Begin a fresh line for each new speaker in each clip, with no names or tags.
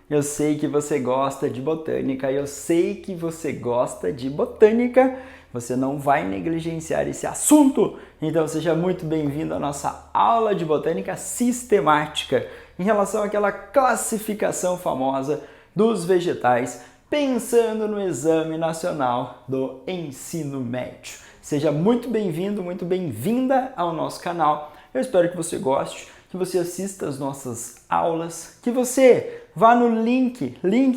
Eu sei que você gosta de botânica, eu sei que você gosta de botânica. Você não vai negligenciar esse assunto. Então seja muito bem-vindo à nossa aula de botânica sistemática em relação àquela classificação famosa dos vegetais, pensando no Exame Nacional do Ensino Médio. Seja muito bem-vindo, muito bem-vinda ao nosso canal. Eu espero que você goste, que você assista às nossas aulas, que você vá no link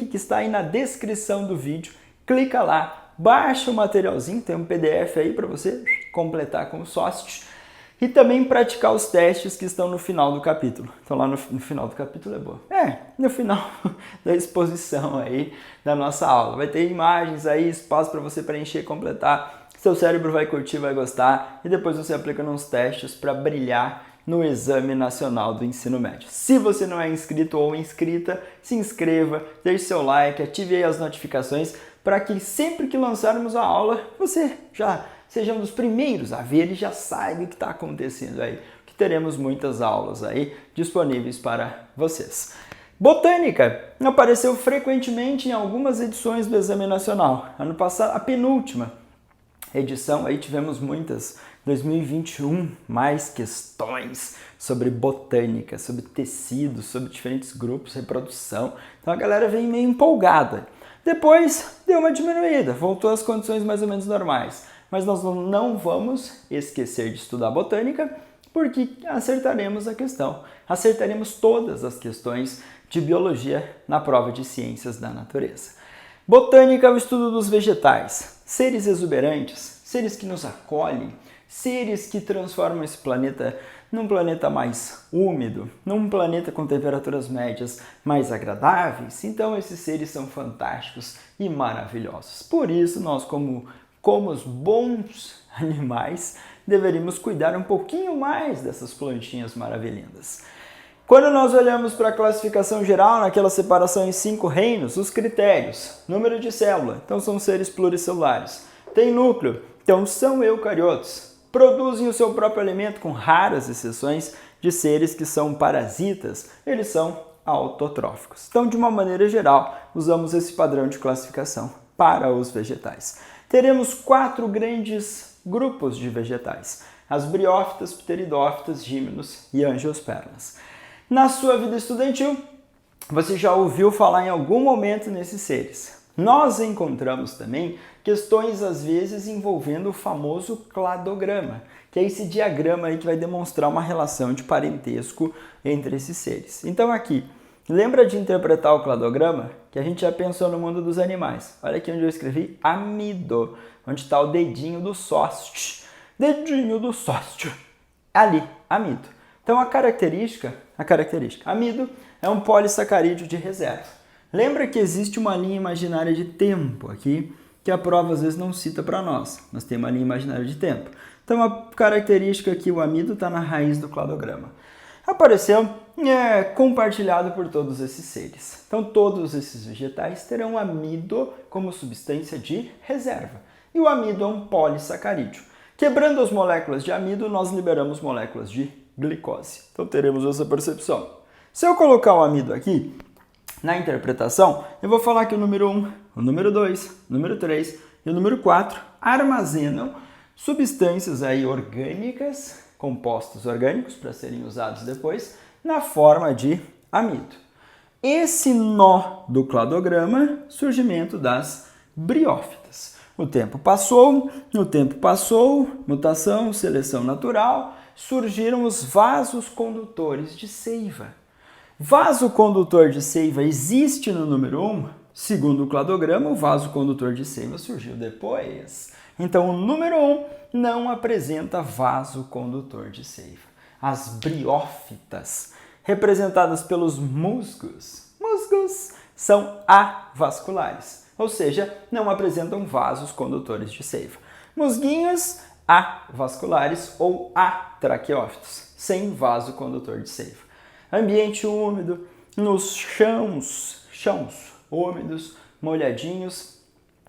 que está aí na descrição do vídeo, clica lá, baixa o materialzinho, tem um PDF aí para você completar com o SOST e também praticar os testes que estão no final do capítulo. Então lá no final do capítulo é boa. No final da exposição aí da nossa aula. Vai ter imagens aí, espaço para você preencher e completar. Seu cérebro vai curtir, vai gostar e depois você aplica nos testes para brilhar no Exame Nacional do Ensino Médio. Se você não é inscrito ou inscrita, se inscreva, deixe seu like, ative aí as notificações para que sempre que lançarmos a aula, você já seja um dos primeiros a ver e já saiba o que está acontecendo aí, que teremos muitas aulas aí disponíveis para vocês. Botânica apareceu frequentemente em algumas edições do Exame Nacional. Ano passado, a penúltima edição, aí tivemos muitas. 2021, mais questões sobre botânica, sobre tecidos, sobre diferentes grupos, reprodução. Então a galera vem meio empolgada. Depois deu uma diminuída, voltou às condições mais ou menos normais. Mas nós não vamos esquecer de estudar botânica, porque acertaremos a questão. Acertaremos todas as questões de biologia na prova de ciências da natureza. Botânica é o estudo dos vegetais, seres exuberantes, seres que nos acolhem, seres que transformam esse planeta num planeta mais úmido, num planeta com temperaturas médias mais agradáveis. Então esses seres são fantásticos e maravilhosos. Por isso nós, como os bons animais, deveríamos cuidar um pouquinho mais dessas plantinhas maravilhindas. Quando nós olhamos para a classificação geral, naquela separação em 5 reinos, os critérios, número de célula, então são seres pluricelulares, tem núcleo, então são eucariotos, produzem o seu próprio alimento, com raras exceções de seres que são parasitas, eles são autotróficos. Então, de uma maneira geral, usamos esse padrão de classificação para os vegetais. Teremos 4 grandes grupos de vegetais: as briófitas, pteridófitas, gímenos e angiospermas. Na sua vida estudantil, você já ouviu falar em algum momento nesses seres. Nós encontramos também questões, às vezes, envolvendo o famoso cladograma, que é esse diagrama aí que vai demonstrar uma relação de parentesco entre esses seres. Então aqui, lembra de interpretar o cladograma? Que a gente já pensou no mundo dos animais. Olha aqui onde eu escrevi amido, onde está o dedinho do SOST. Dedinho do SOST. Ali, amido. Então a característica, amido é um polissacarídeo de reserva. Lembra que existe uma linha imaginária de tempo aqui, que a prova às vezes não cita para nós, mas tem uma linha imaginária de tempo. Então a característica aqui, o amido está na raiz do cladograma. Apareceu compartilhado por todos esses seres. Então todos esses vegetais terão amido como substância de reserva. E o amido é um polissacarídeo. Quebrando as moléculas de amido, nós liberamos moléculas de glicose. Então teremos essa percepção. Se eu colocar o amido aqui, na interpretação, eu vou falar que o número 1, o número 2, o número 3 e o número 4 armazenam substâncias aí orgânicas, compostos orgânicos, para serem usados depois, na forma de amido. Esse nó do cladograma, surgimento das briófitas. O tempo passou, mutação, seleção natural, surgiram os vasos condutores de seiva. Vaso condutor de seiva existe no número 1? Segundo o cladograma, o vaso condutor de seiva surgiu depois. Então, o número 1 não apresenta vaso condutor de seiva. As briófitas, representadas pelos musgos, são avasculares, ou seja, não apresentam vasos condutores de seiva. Musguinhos avasculares ou atraqueófitos, sem vaso condutor de seiva. Ambiente úmido, nos chãos úmidos, molhadinhos,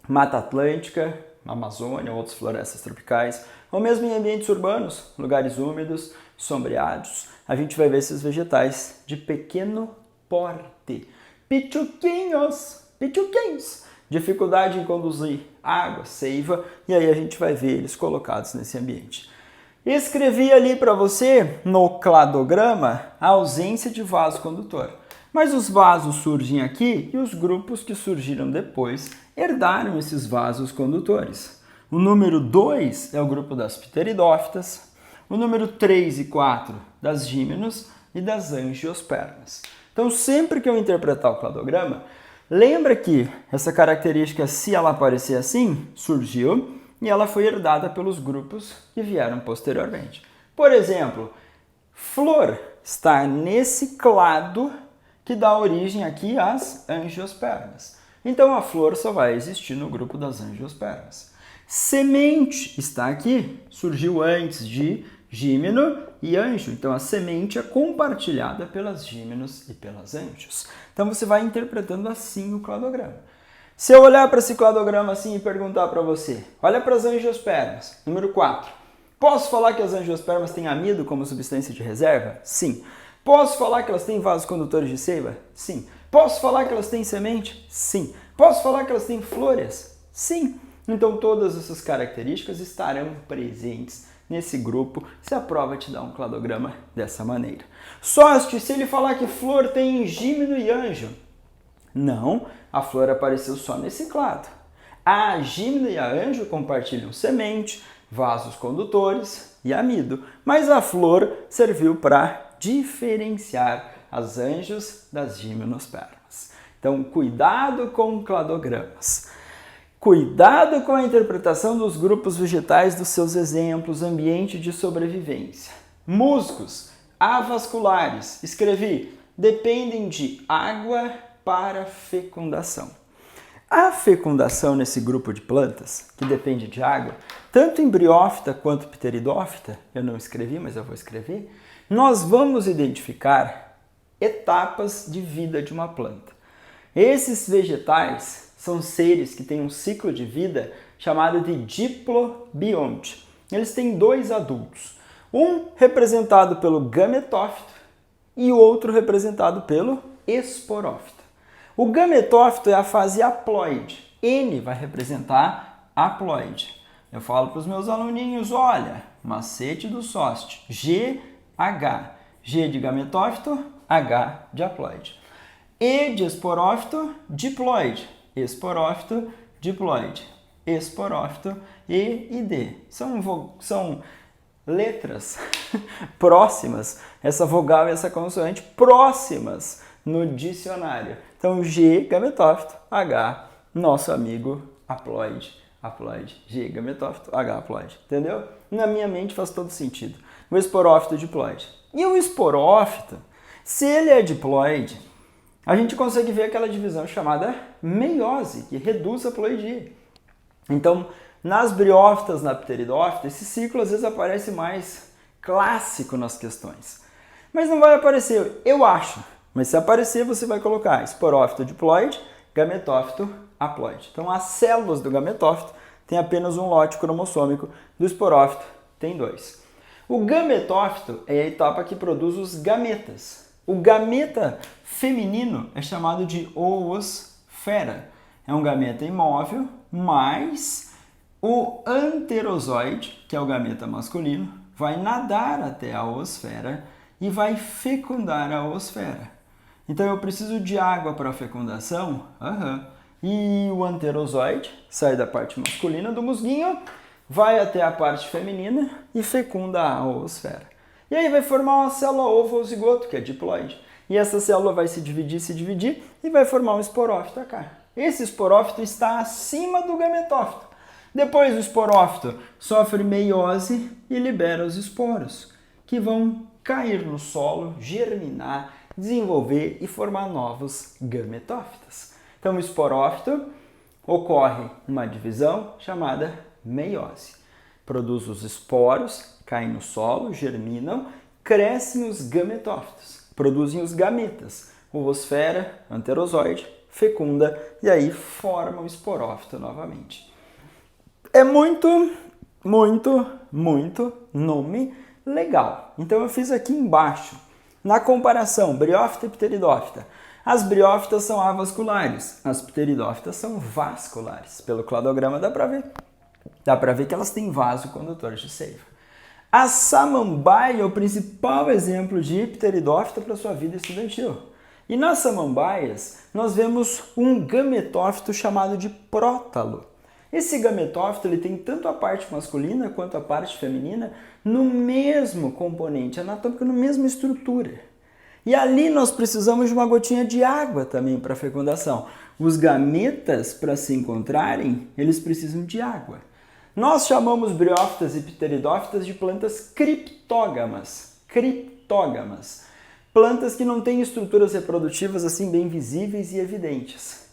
Mata Atlântica, Amazônia, outras florestas tropicais, ou mesmo em ambientes urbanos, lugares úmidos, sombreados, a gente vai ver esses vegetais de pequeno porte, pituquinhos, pituquinhos. Dificuldade em conduzir água, seiva, e aí a gente vai ver eles colocados nesse ambiente. Escrevi ali para você, no cladograma, a ausência de vaso condutor. Mas os vasos surgem aqui e os grupos que surgiram depois herdaram esses vasos condutores. O número 2 é o grupo das pteridófitas, o número 3 e 4 das gímenos e das angiospermas. Então, sempre que eu interpretar o cladograma, lembra que essa característica, se ela aparecer assim, surgiu e ela foi herdada pelos grupos que vieram posteriormente. Por exemplo, flor está nesse clado que dá origem aqui às angiospermas. Então, a flor só vai existir no grupo das angiospermas. Semente está aqui, surgiu antes de gímeno e anjo. Então, a semente é compartilhada pelas gímenos e pelas anjos. Então, você vai interpretando assim o cladograma. Se eu olhar para esse cladograma assim e perguntar para você, olha para as angiospermas, número 4. Posso falar que as angiospermas têm amido como substância de reserva? Sim. Posso falar que elas têm vasos condutores de seiva? Sim. Posso falar que elas têm semente? Sim. Posso falar que elas têm flores? Sim. Então, todas essas características estarão presentes nesse grupo se a prova te dá um cladograma dessa maneira. Sócio, se ele falar que flor tem gímeno e anjo? Não, a flor apareceu só nesse clado. A gímeno e a anjo compartilham semente, vasos condutores e amido, mas a flor serviu para diferenciar as anjos das gimnospermas. Então, cuidado com cladogramas. Cuidado com a interpretação dos grupos vegetais dos seus exemplos, ambiente de sobrevivência. Musgos avasculares, escrevi, dependem de água para fecundação. A fecundação nesse grupo de plantas, que depende de água, tanto embriófita quanto pteridófita, eu não escrevi, mas eu vou escrever, nós vamos identificar etapas de vida de uma planta. Esses vegetais são seres que têm um ciclo de vida chamado de diplobionte. Eles têm 2 adultos, um representado pelo gametófito e o outro representado pelo esporófito. O gametófito é a fase haploide. N vai representar haploide. Eu falo para os meus aluninhos, olha, macete do SOST, GH. G de gametófito, H de haploide. E de esporófito, diploide. Esporófito, diploide. Esporófito, E e D. São letras próximas, essa vogal e essa consoante próximas no dicionário. Então, G, gametófito, H, nosso amigo haploide, haploide. G, gametófito, H, haploide. Entendeu? Na minha mente faz todo sentido. O esporófito, diploide. E o esporófito, se ele é diploide, a gente consegue ver aquela divisão chamada meiose, que reduz a ploidia. Então, nas briófitas, na pteridófita, esse ciclo às vezes aparece mais clássico nas questões. Mas não vai aparecer, eu acho. Mas se aparecer, você vai colocar esporófito diploide, gametófito haploide. Então, as células do gametófito têm apenas um lote cromossômico, do esporófito tem 2. O gametófito é a etapa que produz os gametas. O gameta feminino é chamado de oosfera. É um gameta imóvel, mas o anterozoide, que é o gameta masculino, vai nadar até a oosfera e vai fecundar a oosfera. Então eu preciso de água para a fecundação? E o anterozoide sai da parte masculina do musguinho, vai até a parte feminina e fecunda a oosfera. E aí vai formar uma célula ovo-zigoto, que é diploide. E essa célula vai se dividir e vai formar um esporófito cá. Esse esporófito está acima do gametófito. Depois o esporófito sofre meiose e libera os esporos, que vão cair no solo, germinar, desenvolver e formar novos gametófitos. Então o esporófito ocorre uma divisão chamada meiose. Produz os esporos, caem no solo, germinam, crescem os gametófitos, produzem os gametas, oosfera, anterozoide, fecunda e aí forma o esporófito novamente. É muito nome legal. Então eu fiz aqui embaixo, na comparação briófita e pteridófita, As briófitas são avasculares, as pteridófitas são vasculares. Pelo cladograma dá para ver. Dá para ver que elas têm vaso condutor de seiva. A samambaia é o principal exemplo de pteridófita para sua vida estudantil. E nas samambaias, nós vemos um gametófito chamado de prótalo. Esse gametófito ele tem tanto a parte masculina quanto a parte feminina no mesmo componente anatômico, na mesma estrutura. E ali nós precisamos de uma gotinha de água também para fecundação. Os gametas, para se encontrarem, eles precisam de água. Nós chamamos briófitas e pteridófitas de plantas criptógamas. Criptógamas. Plantas que não têm estruturas reprodutivas assim bem visíveis e evidentes.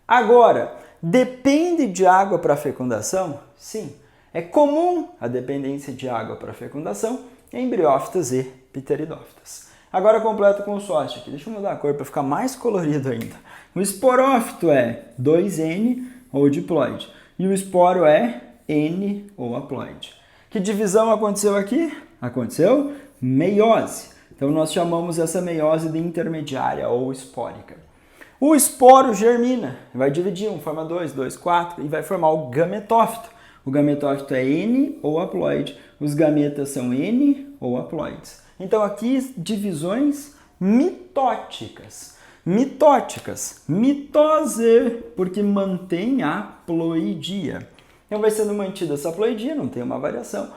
Agora, depende de água para fecundação? Sim. É comum a dependência de água para fecundação em briófitas e pteridófitas. Agora completo com o sócio aqui. Deixa eu mudar a cor para ficar mais colorido ainda. O esporófito é 2N ou diploide. E o esporo é N ou haploide. Que divisão aconteceu aqui? Aconteceu meiose. Então nós chamamos essa meiose de intermediária ou espórica. O esporo germina, vai dividir, forma 2, 2, 4 e vai formar o gametófito. O gametófito é N ou haploide. Os gametas são N ou haploides. Então aqui divisões mitóticas. Mitóticas. Mitose, porque mantém a ploidia. Então vai sendo mantida essa ploidia, não tem uma variação.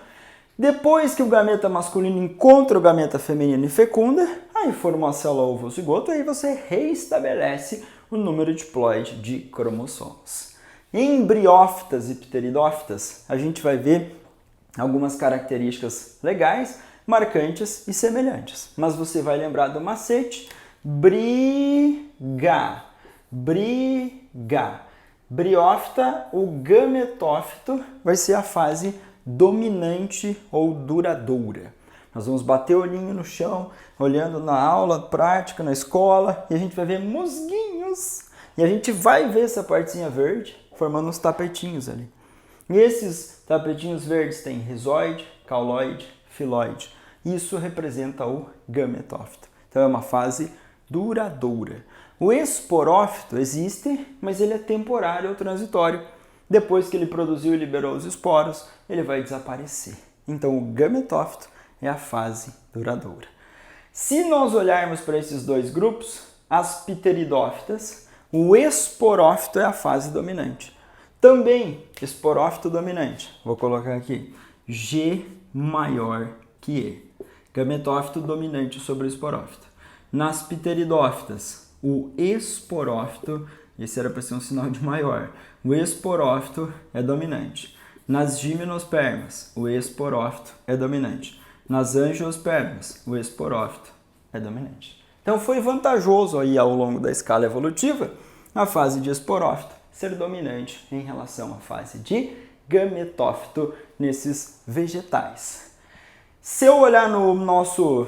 Depois que o gameta masculino encontra o gameta feminino e fecunda, aí forma uma célula ovo-zigoto, aí você reestabelece o número diploide de cromossomos. Em briófitas e pteridófitas, a gente vai ver algumas características legais, marcantes e semelhantes. Mas você vai lembrar do macete, briga. Briófita, o gametófito, vai ser a fase dominante ou duradoura. Nós vamos bater o olhinho no chão, olhando na aula prática, na escola, e a gente vai ver musguinhos. E a gente vai ver essa partezinha verde formando uns tapetinhos ali. E esses tapetinhos verdes têm rizoide, cauloide, filóide. Isso representa o gametófito. Então é uma fase duradoura. O esporófito existe, mas ele é temporário ou transitório. Depois que ele produziu e liberou os esporos, ele vai desaparecer. Então o gametófito é a fase duradoura. Se nós olharmos para esses dois grupos, as pteridófitas, o esporófito é a fase dominante. Também esporófito dominante. Vou colocar aqui G maior que E. Gametófito dominante sobre o esporófito. Nas pteridófitas, o esporófito, esse era para ser um sinal de maior, o esporófito é dominante. Nas gimnospermas, o esporófito é dominante. Nas angiospermas, o esporófito é dominante. Então foi vantajoso aí ao longo da escala evolutiva a fase de esporófito ser dominante em relação à fase de gametófito nesses vegetais. Se eu olhar no nosso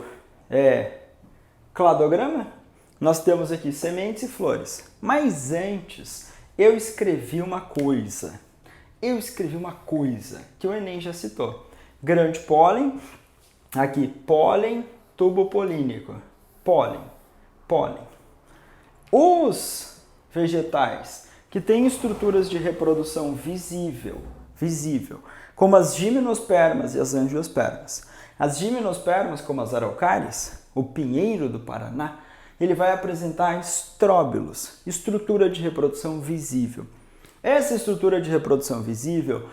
cladograma, nós temos aqui sementes e flores. Mas antes, eu escrevi uma coisa. Que o Enem já citou. Grão de pólen, aqui pólen, tubo polínico. Pólen. Os vegetais que têm estruturas de reprodução visível, como as gimnospermas e as angiospermas. As gimnospermas, como as araucárias, o pinheiro do Paraná, ele vai apresentar estróbilos, estrutura de reprodução visível. Essa estrutura de reprodução visível,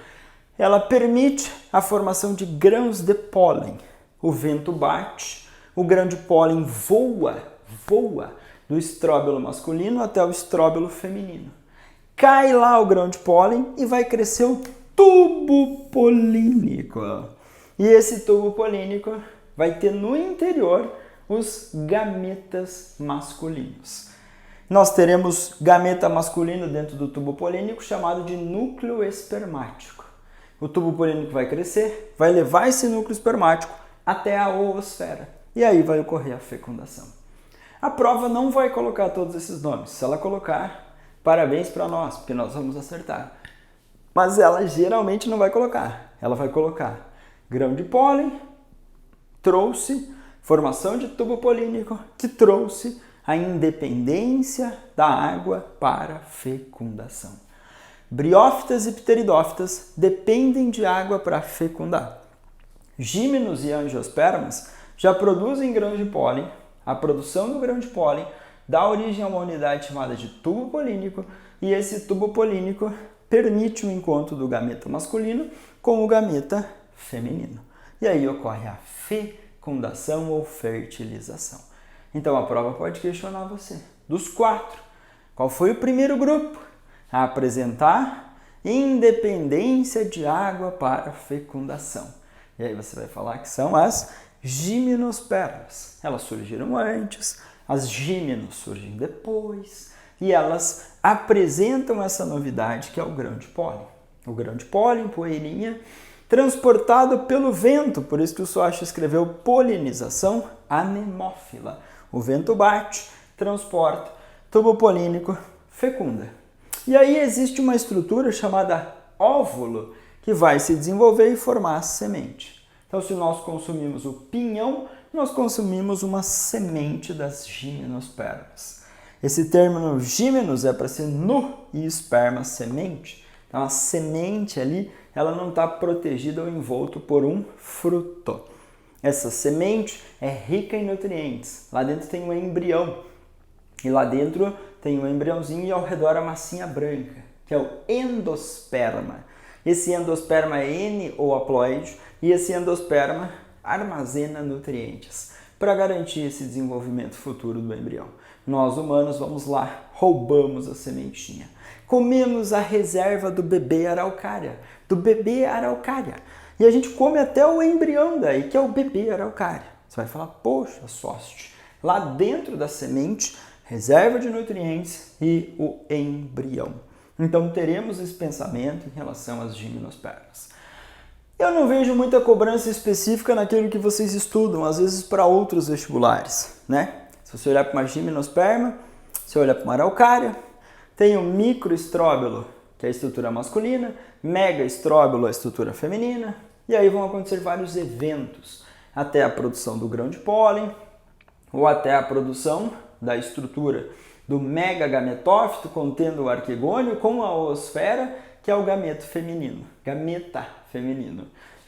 ela permite a formação de grãos de pólen. O vento bate, o grão de pólen voa do estróbilo masculino até o estróbilo feminino. Cai lá o grão de pólen e vai crescer o tubo polínico. E esse tubo polínico vai ter no interior os gametas masculinos. Nós teremos gameta masculino dentro do tubo polínico chamado de núcleo espermático. O tubo polínico vai crescer, vai levar esse núcleo espermático até a oosfera e aí vai ocorrer a fecundação. A prova não vai colocar todos esses nomes. Se ela colocar, parabéns para nós, porque nós vamos acertar. Mas ela geralmente não vai colocar. Ela vai colocar grão de pólen, trouxe formação de tubo polínico, que trouxe a independência da água para fecundação. Briófitas e pteridófitas dependem de água para fecundar. Gímenos e angiospermas já produzem grão de pólen. A produção do grão de pólen dá origem a uma unidade chamada de tubo polínico, e esse tubo polínico permite o encontro do gameta masculino com o gameta feminino. E aí ocorre a fecundação ou fertilização. Então a prova pode questionar você. Dos 4, qual foi o primeiro grupo a apresentar independência de água para fecundação? E aí você vai falar que são as gimnospermas. Elas surgiram antes, as gímenos surgem depois, e elas apresentam essa novidade que é o grão de pólen. O grão de pólen, poeirinha, transportado pelo vento, por isso que o Soacha escreveu polinização anemófila. O vento bate, transporta, tubo polínico, fecunda. E aí existe uma estrutura chamada óvulo que vai se desenvolver e formar a semente. Então, se nós consumimos o pinhão, nós consumimos uma semente das gimnospermas. Esse término gímenos é para ser nu e esperma semente. Então, a semente ali, ela não está protegida ou envolto por um fruto. Essa semente é rica em nutrientes. Lá dentro tem um embrião. E lá dentro tem um embriãozinho e ao redor a massinha branca, que é o endosperma. Esse endosperma é N ou haploide e esse endosperma armazena nutrientes para garantir esse desenvolvimento futuro do embrião. Nós humanos vamos lá, roubamos a sementinha. Comemos a reserva do bebê araucária, E a gente come até o embrião daí, que é o bebê araucária. Você vai falar, poxa, sócio, lá dentro da semente, reserva de nutrientes e o embrião. Então teremos esse pensamento em relação às gimnospermas. Eu não vejo muita cobrança específica naquilo que vocês estudam, às vezes para outros vestibulares, né? Se você olhar para uma gimnosperma, se olhar para uma araucária, tem o microestróbilo, que é a estrutura masculina, megaestróbilo, a estrutura feminina, e aí vão acontecer vários eventos, até a produção do grão de pólen, ou até a produção da estrutura do megagametófito, contendo o arquegônio, com a oosfera, que é o gameta feminino.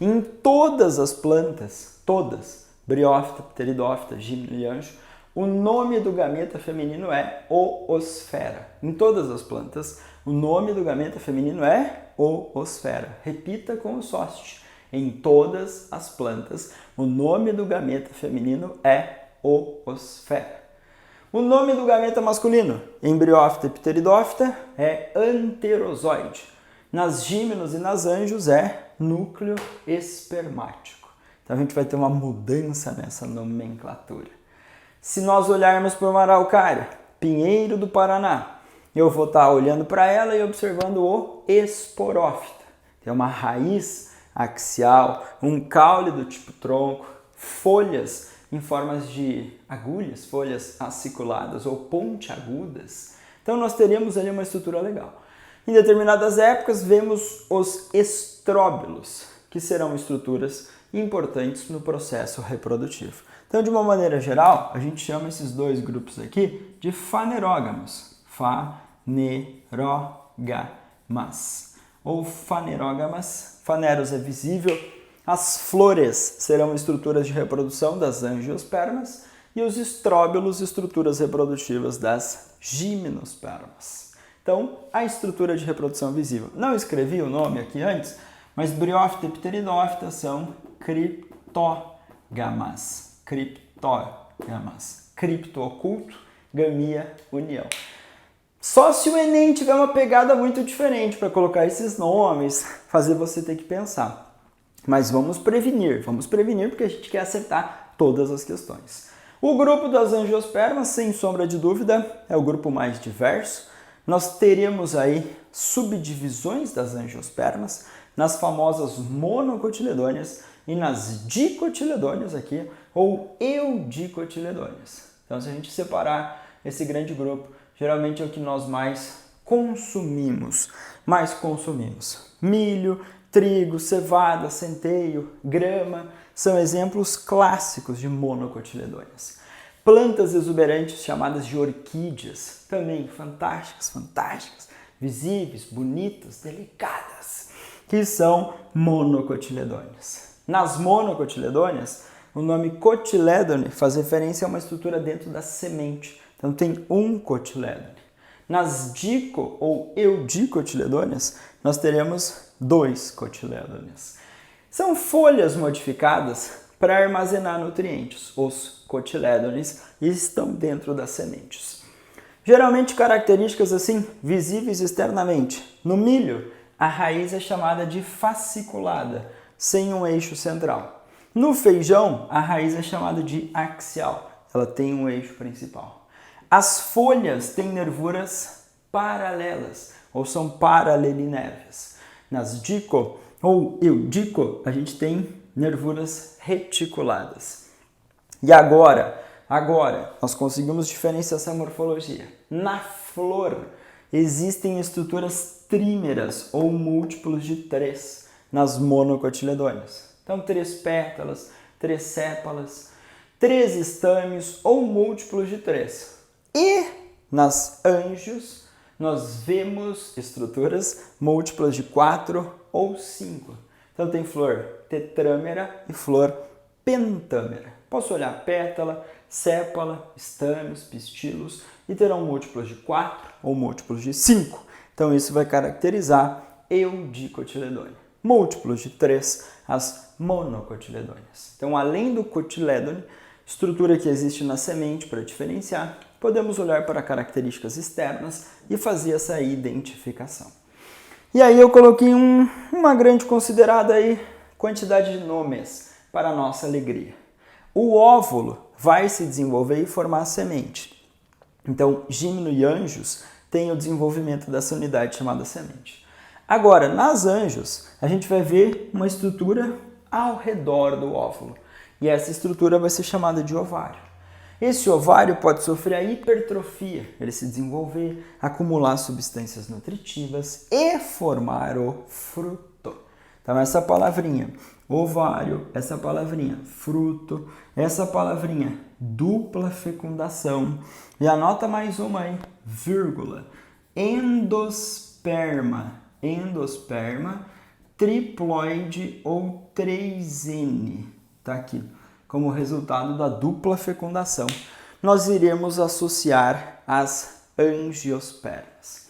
Em todas as plantas, todas, briófita, pteridófita, gímeno e anjo, o nome do gameta feminino é oosfera. Em todas as plantas, o nome do gameta feminino é oosfera. Repita com o sócio. Em todas as plantas, o nome do gameta feminino é oosfera. O nome do gameta masculino, em briófita e pteridófita, é anterozoide. Nas gímenos e nas anjos é núcleo espermático. Então a gente vai ter uma mudança nessa nomenclatura. Se nós olharmos para uma araucária, pinheiro do Paraná, eu vou estar olhando para ela e observando o esporófita. Tem uma raiz axial, um caule do tipo tronco, folhas em formas de agulhas, folhas aciculadas ou pontiagudas. Então nós teríamos ali uma estrutura legal. Em determinadas épocas vemos os estróbilos, que serão estruturas importantes no processo reprodutivo. Então, de uma maneira geral, a gente chama esses dois grupos aqui de fanerógamos. Fanerógamas. Ou fanerógamas. Faneros é visível. As flores serão estruturas de reprodução das angiospermas e os estróbilos, estruturas reprodutivas das gimnospermas. Então, a estrutura de reprodução visível. Não escrevi o nome aqui antes, mas briófita e pteridófita são criptógamas. Cripto, oculto, gamia, união. Só se o Enem tiver uma pegada muito diferente para colocar esses nomes, fazer você ter que pensar. Mas vamos prevenir porque a gente quer acertar todas as questões. O grupo das angiospermas, sem sombra de dúvida, é o grupo mais diverso. Nós teremos aí subdivisões das angiospermas nas famosas monocotiledôneas e nas dicotiledôneas aqui, ou eudicotiledôneas. Então, se a gente separar esse grande grupo, geralmente é o que nós mais consumimos. Milho, trigo, cevada, centeio, grama, são exemplos clássicos de monocotiledôneas. plantas exuberantes chamadas de orquídeas, também fantásticas, fantásticas, visíveis, bonitas, delicadas, que são monocotiledôneas. Nas monocotiledôneas, o nome cotilédone faz referência a uma estrutura dentro da semente, então tem um cotilédone. Nas dico ou eudicotiledôneas, nós teremos 2 cotilédones. São folhas modificadas para armazenar nutrientes. Os cotilédones estão dentro das sementes. Geralmente características assim, visíveis externamente. No milho, a raiz é chamada de fasciculada, sem um eixo central. No feijão, a raiz é chamada de axial, ela tem um eixo principal. As folhas têm nervuras paralelas, ou são paralelinéveas. Nas dico ou eudico, a gente tem nervuras reticuladas. E agora, nós conseguimos diferenciar essa morfologia. Na flor, existem estruturas trímeras, ou múltiplos de 3, nas monocotiledôneas. Então, 3 pétalas, 3 sépalas, 3 estâmios, ou múltiplos de 3. E nas angios, nós vemos estruturas múltiplas de 4 ou 5. Então tem flor tetrâmera e flor pentâmera. Posso olhar pétala, sépala, estâmios, pistilos e terão múltiplos de 4 ou múltiplos de 5. Então isso vai caracterizar eudicotiledônea. Múltiplos de 3, as monocotiledôneas. Então além do cotilédone, estrutura que existe na semente para diferenciar, podemos olhar para características externas e fazer essa identificação. E aí eu coloquei uma grande considerada aí quantidade de nomes para a nossa alegria. O óvulo vai se desenvolver e formar a semente. Então, gímeno e anjos têm o desenvolvimento dessa unidade chamada semente. Agora, nas anjos, a gente vai ver uma estrutura ao redor do óvulo. E essa estrutura vai ser chamada de ovário. Esse ovário pode sofrer a hipertrofia, ele se desenvolver, acumular substâncias nutritivas e formar o fruto. Então essa palavrinha ovário, essa palavrinha fruto, essa palavrinha dupla fecundação. E anota mais uma aí, vírgula, endosperma, triploide ou 3N, tá aqui. Como resultado da dupla fecundação, nós iremos associar as angiospermas.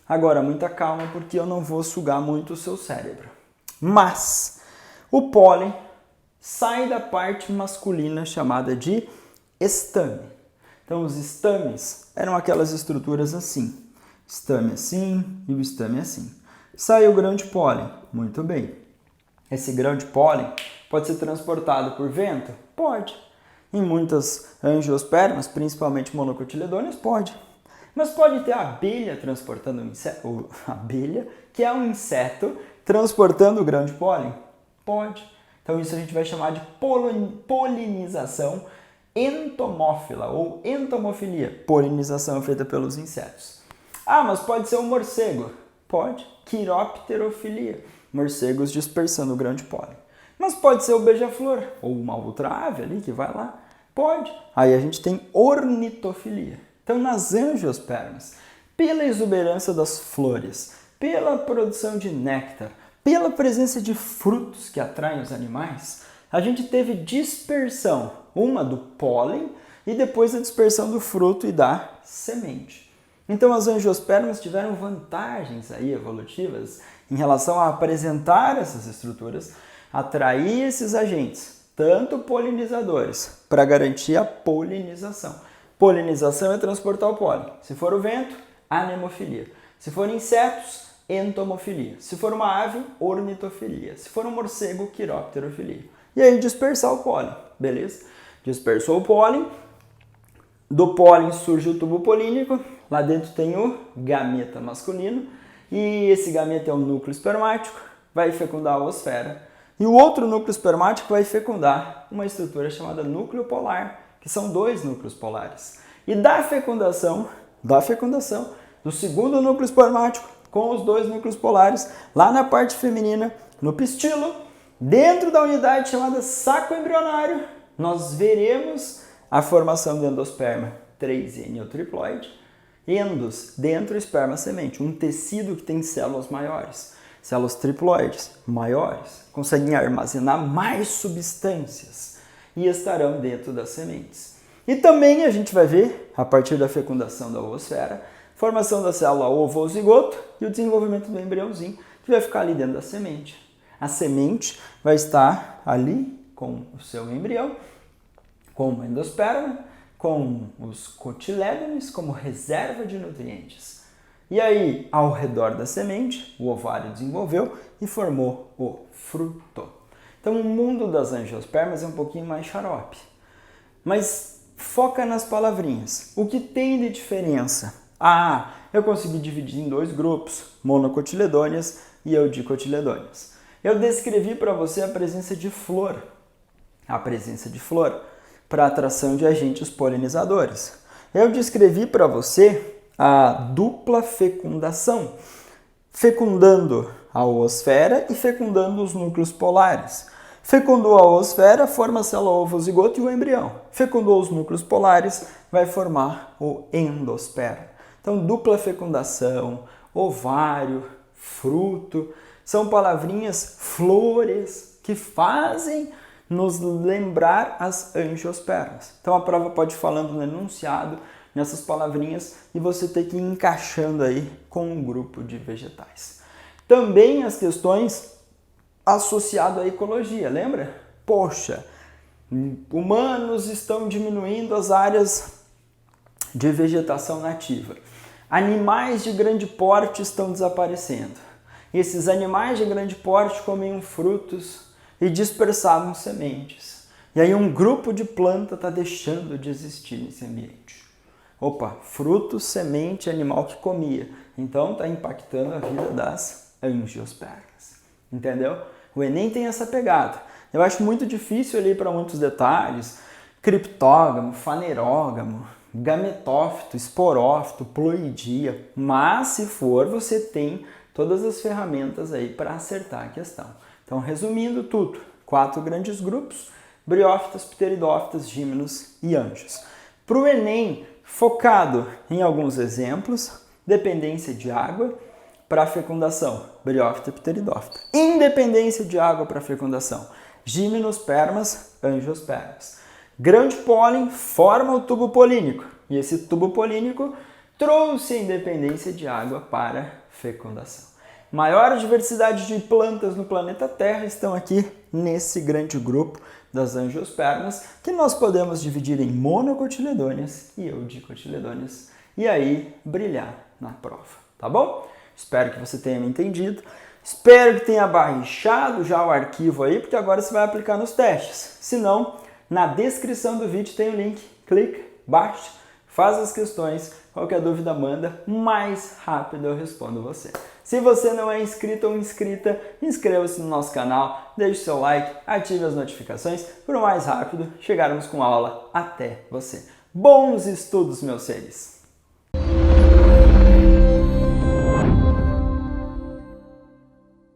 Agora, muita calma, porque eu não vou sugar muito o seu cérebro. Mas o pólen sai da parte masculina chamada de estame. Então, os estames eram aquelas estruturas assim. Estame assim e o estame assim. Sai o grão de pólen. Muito bem. Esse grão de pólen pode ser transportado por vento? Pode. Em muitas angiospermas, principalmente monocotiledôneas, pode. Mas pode ter a abelha transportando um inseto, ou abelha, que é um inseto, transportando o grão de pólen? Pode. Então isso a gente vai chamar de polinização entomófila ou entomofilia. Polinização feita pelos insetos. Ah, mas pode ser um morcego? Pode. Quiropterofilia. Morcegos dispersando o grão de pólen. Mas pode ser o beija-flor ou uma outra ave ali que vai lá. Pode. Aí a gente tem ornitofilia. Então, nas angiospermas, pela exuberância das flores, pela produção de néctar, pela presença de frutos que atraem os animais, a gente teve dispersão, uma do pólen e depois a dispersão do fruto e da semente. Então, as angiospermas tiveram vantagens aí evolutivas em relação a apresentar essas estruturas, atrair esses agentes, tanto polinizadores, para garantir a polinização. Polinização é transportar o pólen. Se for o vento, anemofilia. Se for insetos, entomofilia. Se for uma ave, ornitofilia. Se for um morcego, quiropterofilia. E aí dispersar o pólen, beleza? Dispersou o pólen, do pólen surge o tubo polínico, lá dentro tem o gameta masculino, e esse gameta é um núcleo espermático, vai fecundar a oosfera. E o outro núcleo espermático vai fecundar uma estrutura chamada núcleo polar, que são 2 núcleos polares. E da fecundação do segundo núcleo espermático com os 2 núcleos polares, lá na parte feminina, no pistilo, dentro da unidade chamada saco embrionário, nós veremos a formação do endosperma 3N ou triploide, endos, dentro esperma semente, um tecido que tem células maiores, células triploides maiores, conseguem armazenar mais substâncias e estarão dentro das sementes. E também a gente vai ver, a partir da fecundação da oosfera, formação da célula ovo ou zigoto e o desenvolvimento do embriãozinho, que vai ficar ali dentro da semente. A semente vai estar ali com o seu embrião, com o endosperma, com os cotilédones como reserva de nutrientes. E aí, ao redor da semente, o ovário desenvolveu e formou o fruto. Então, o mundo das angiospermas é um pouquinho mais xarope. Mas foca nas palavrinhas. O que tem de diferença? Eu consegui dividir em 2 grupos, monocotiledôneas e eudicotiledôneas. Eu descrevi para você a presença de flor. Para atração de agentes polinizadores. Eu descrevi para você a dupla fecundação, fecundando a oosfera e fecundando os núcleos polares. Fecundou a oosfera, forma a célula ovo, zigoto e o embrião. Fecundou os núcleos polares, vai formar o endosperma. Então, dupla fecundação, ovário, fruto, são palavrinhas, flores, que fazem nos lembrar as angiospermas. Então a prova pode ir falando no enunciado, nessas palavrinhas, e você tem que ir encaixando aí com um grupo de vegetais. Também as questões associadas à ecologia, lembra? Poxa, humanos estão diminuindo as áreas de vegetação nativa. Animais de grande porte estão desaparecendo. Esses animais de grande porte comiam frutos e dispersavam sementes. E aí um grupo de planta está deixando de existir nesse ambiente. Opa, fruto, semente, animal que comia. Então está impactando a vida das angiospermas. Entendeu? O Enem tem essa pegada. Eu acho muito difícil ali para muitos detalhes. Criptógamo, fanerógamo, gametófito, esporófito, ploidia. Mas se for, você tem todas as ferramentas aí para acertar a questão. Então, resumindo tudo, 4 grandes grupos, briófitas, pteridófitas, gímenos e angios. Para o Enem, focado em alguns exemplos, dependência de água para fecundação, briófita e pteridófita. Independência de água para fecundação, gimnospermas, angiospermas. Grão de pólen forma o tubo polínico, e esse tubo polínico trouxe a independência de água para fecundação. Maior diversidade de plantas no planeta Terra estão aqui nesse grande grupo das angiospermas, que nós podemos dividir em monocotiledôneas e eudicotiledôneas, e aí brilhar na prova, tá bom? Espero que você tenha me entendido, espero que tenha baixado já o arquivo aí, porque agora você vai aplicar nos testes. Se não, na descrição do vídeo tem o link, clique, baixe, faz as questões, qualquer dúvida manda, mais rápido eu respondo você. Se você não é inscrito ou inscrita, inscreva-se no nosso canal, deixe seu like, ative as notificações para o mais rápido chegarmos com a aula até você. Bons estudos, meus seres!